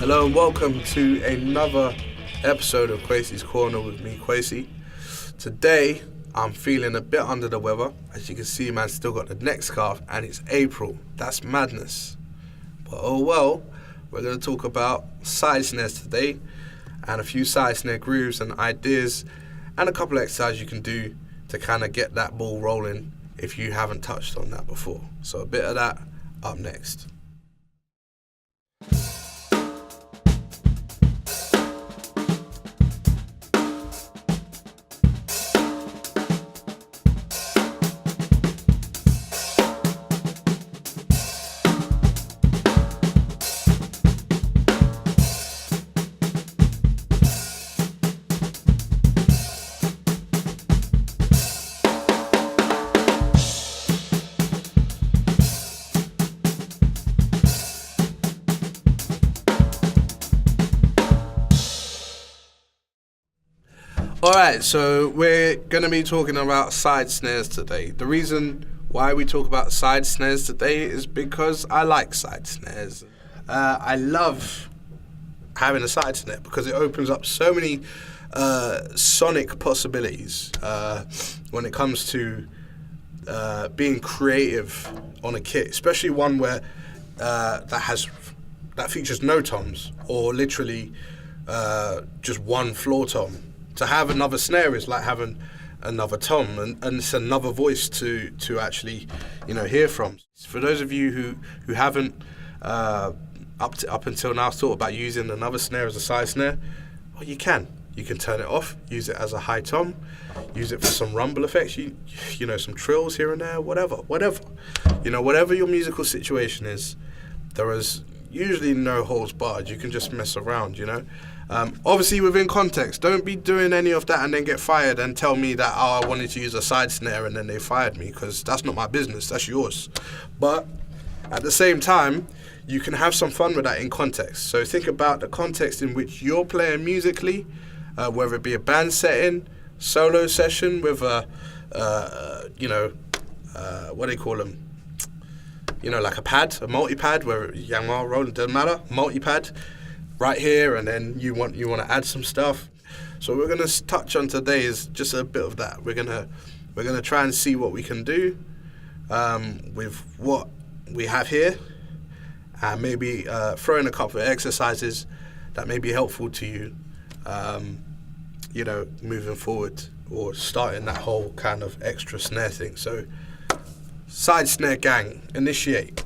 Hello and welcome to another episode of Kwesi's Corner with me, Kwesi. Today, I'm feeling a bit under the weather. As you can see, man, still got the neck scarf and it's April. That's madness. But oh well, we're going to talk about side snares today and a few side snare grooves and ideas and a couple of exercises you can do to kind of get that ball rolling if you haven't touched on that before. So a bit of that up next. Alright, so we're going to be talking about side snares today. The reason why we talk about side snares today is because I like side snares. I love having a side snare because it opens up so many sonic possibilities when it comes to being creative on a kit, especially one where that features no toms or literally just one floor tom. To have another snare is like having another tom, and it's another voice to actually, hear from. For those of you who haven't up until now thought about using another snare as a side snare, well, you can. You can turn it off, use it as a high tom, use it for some rumble effects, some trills here and there, whatever. Whatever your musical situation is, there is usually no holds barred. You can just mess around, Obviously within context. Don't be doing any of that and then get fired and tell me that, I wanted to use a side snare and then they fired me, because that's not my business, that's yours. But at the same time, you can have some fun with that in context. So think about the context in which you're playing musically, whether it be a band setting, solo session with what do they call them? Like a pad, a multi-pad, where Yamaha, Roland, doesn't matter, multi-pad, right here, and then you want to add some stuff. So what we're going to touch on today is just a bit of that. We're gonna try and see what we can do with what we have here, and maybe throw in a couple of exercises that may be helpful to you, moving forward or starting that whole kind of extra snare thing. So, side snare gang, initiate.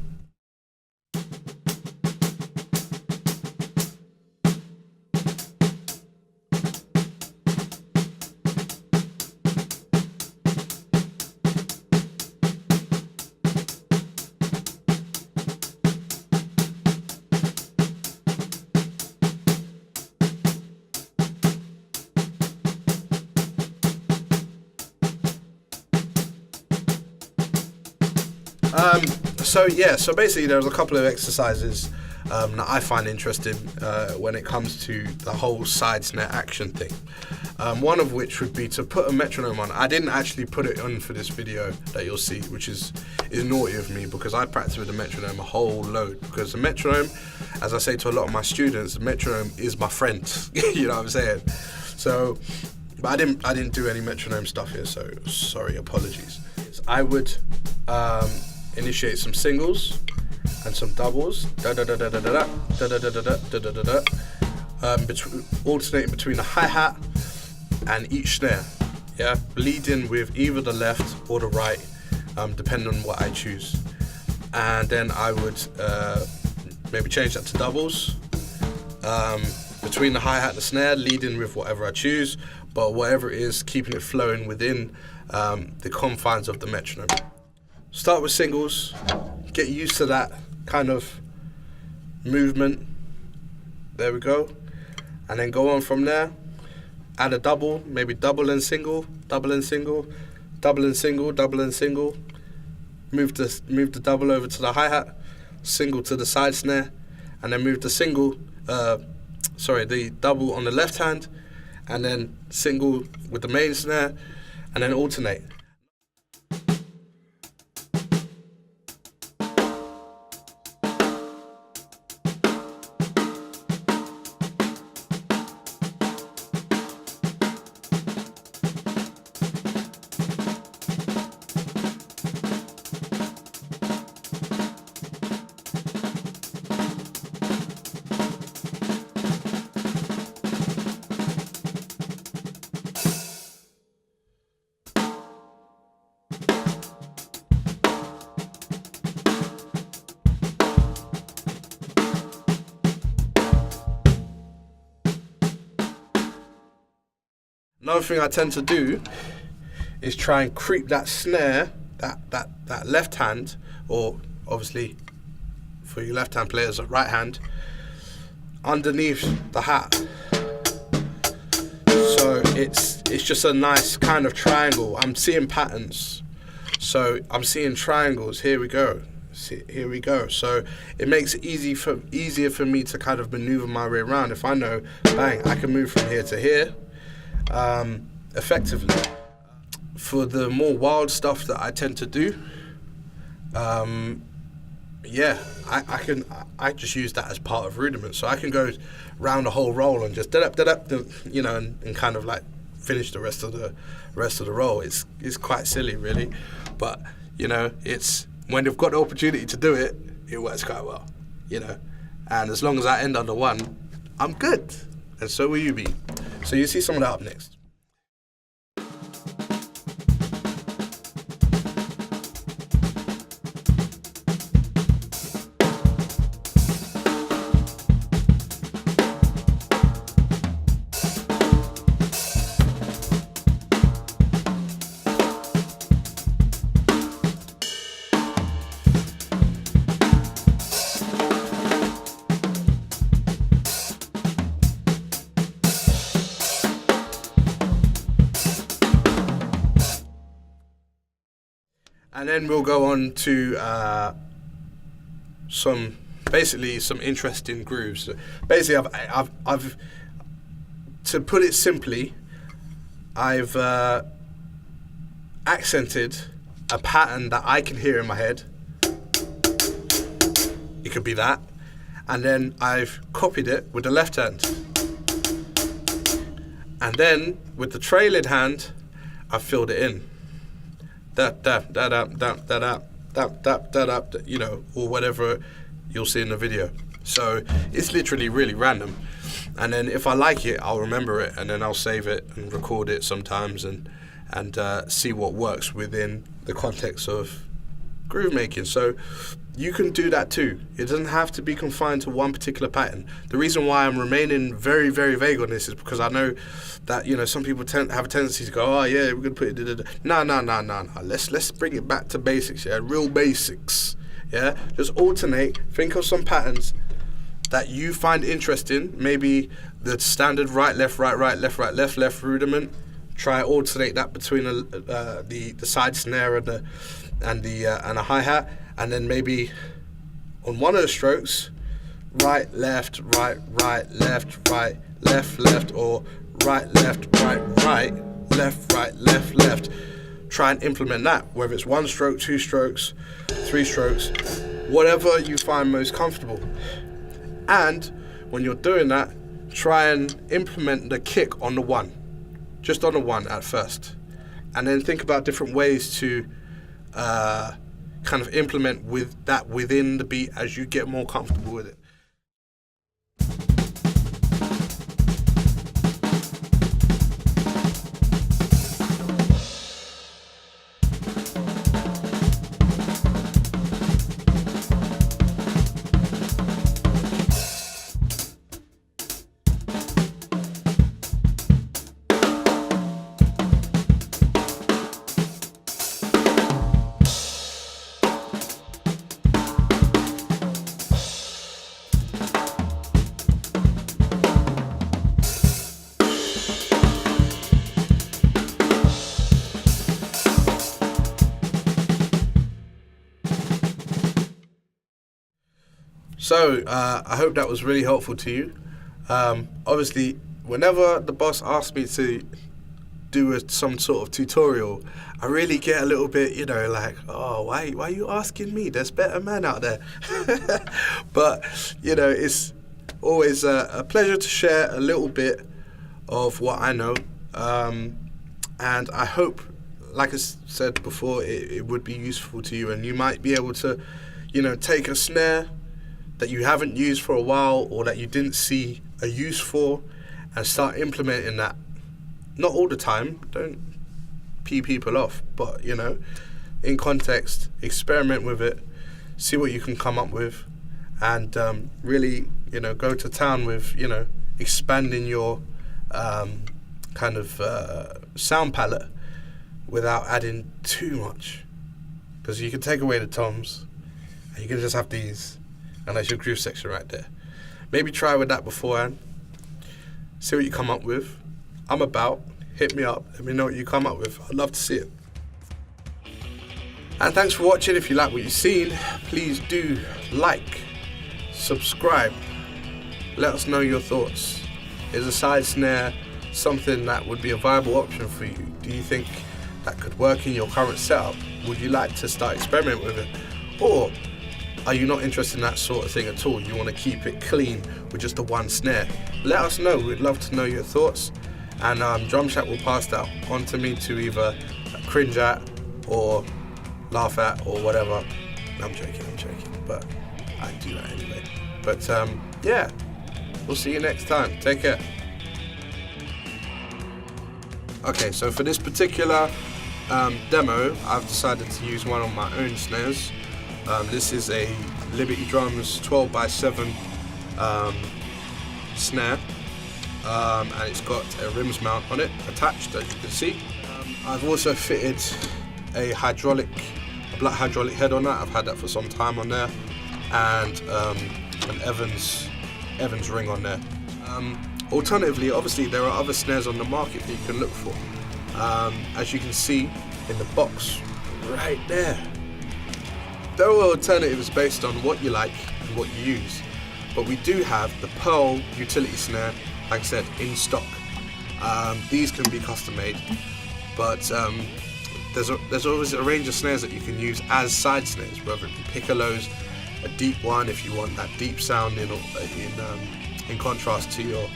So basically there's a couple of exercises that I find interesting when it comes to the whole side snare action thing. One of which would be to put a metronome on. I didn't actually put it on for this video that you'll see, which is naughty of me, because I practice with the metronome a whole load. Because the metronome, as I say to a lot of my students, the metronome is my friend. You know what I'm saying? So, but I didn't do any metronome stuff here, so sorry, apologies. I would initiate some singles and some doubles, alternating between the hi-hat and each snare, leading with either the left or the right, depending on what I choose. And then I would maybe change that to doubles, between the hi-hat and the snare, leading with whatever I choose, but whatever it is, keeping it flowing within the confines of the metronome. Start with singles, get used to that kind of movement, there we go, and then go on from there. Add a double, maybe double and single, double and single, double and single, double and single. Move the double over to the hi-hat, single to the side snare, and then move the double on the left hand, and then single with the main snare, and then alternate. Another thing I tend to do is try and creep that snare, that left hand, or obviously for you left hand players, right hand, underneath the hat. So it's just a nice kind of triangle. I'm seeing patterns, so I'm seeing triangles. Here we go. Here we go. So it makes it easier for me to kind of maneuver my way around. If I know, bang, I can move from here to here effectively. For the more wild stuff that I tend to do, yeah, I just use that as part of rudiment. So I can go round the whole roll and just you know, and kind of like finish the rest of the roll. It's quite silly, really, but you know, it's when you've got the opportunity to do it, it works quite well, you know. And as long as I end on the one, I'm good, and so will you be. So you see some of that up next. And then we'll go on to some interesting grooves. So basically, I've to put it simply, I've accented a pattern that I can hear in my head. It could be that, and then I've copied it with the left hand, and then with the trailing hand, I've filled it in. You know, or whatever you'll see in the video. So it's literally really random. And then if I like it, I'll remember it, and then I'll save it and record it sometimes, and see what works within the context of groove making. So you can do that too. It doesn't have to be confined to one particular pattern. The reason why I'm remaining very, very vague on this is because I know that, you know, some people have a tendency to go, oh yeah, we're gonna put it. No. Let's bring it back to basics. Yeah, real basics. Yeah, just alternate. Think of some patterns that you find interesting. Maybe the standard right, left, left, left rudiment. Try alternate that between the side snare and a hi-hat, and then maybe on one of the strokes, right, left, left, or right, left. Try and implement that, whether it's one stroke, two strokes, three strokes, whatever you find most comfortable. And when you're doing that, try and implement the kick on the one, just on the one at first, and then think about different ways to kind of implement with that within the beat as you get more comfortable with it. So I hope that was really helpful to you. Obviously, whenever the boss asks me to do some sort of tutorial, I really get a little bit, you know, like, oh, why are you asking me? There's better men out there. But, you know, it's always a pleasure to share a little bit of what I know. And I hope, like I said before, it would be useful to you, and you might be able to, you know, take a snare that you haven't used for a while or that you didn't see a use for and start implementing that. Not all the time, don't pee people off, but, you know, in context, experiment with it, see what you can come up with, and really, you know, go to town with, you know, expanding your kind of sound palette without adding too much. Because you can take away the toms and you can just have these, and that's your groove section right there. Maybe try with that beforehand. See what you come up with. I'm about. Hit me up. Let me know what you come up with. I'd love to see it. And thanks for watching. If you like what you've seen, please do like, subscribe. Let us know your thoughts. Is a side snare something that would be a viable option for you? Do you think that could work in your current setup? Would you like to start experimenting with it? Or are you not interested in that sort of thing at all? You want to keep it clean with just the one snare? Let us know. We'd love to know your thoughts. And Drumshack will pass that on to me to either cringe at or laugh at or whatever. I'm joking, but I do that anyway. But yeah, we'll see you next time. Take care. Okay, so for this particular demo, I've decided to use one of my own snares. This is a Liberty Drums 12x7 snare, and it's got a rims mount on it attached, as you can see. I've also fitted a black hydraulic head on that. I've had that for some time on there, and an Evans ring on there. Alternatively, obviously there are other snares on the market that you can look for. As you can see in the box right there, there are alternatives based on what you like and what you use, but we do have the Pearl utility snare, like I said, in stock. These can be custom made, but there's always a range of snares that you can use as side snares, whether it be piccolos, a deep one if you want that deep sound in contrast to your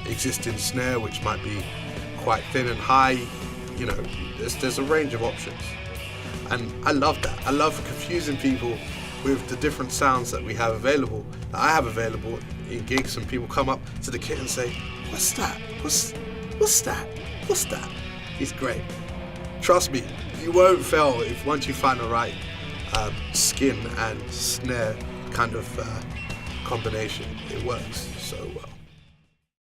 existing snare, which might be quite thin and high. You know, there's a range of options, and I love that. I love confusing people with the different sounds that we have available, that I have available in gigs, and people come up to the kit and say, "What's that? What's that? What's that?" It's great. Trust me, you won't fail if once you find the right skin and snare kind of combination. It works so well.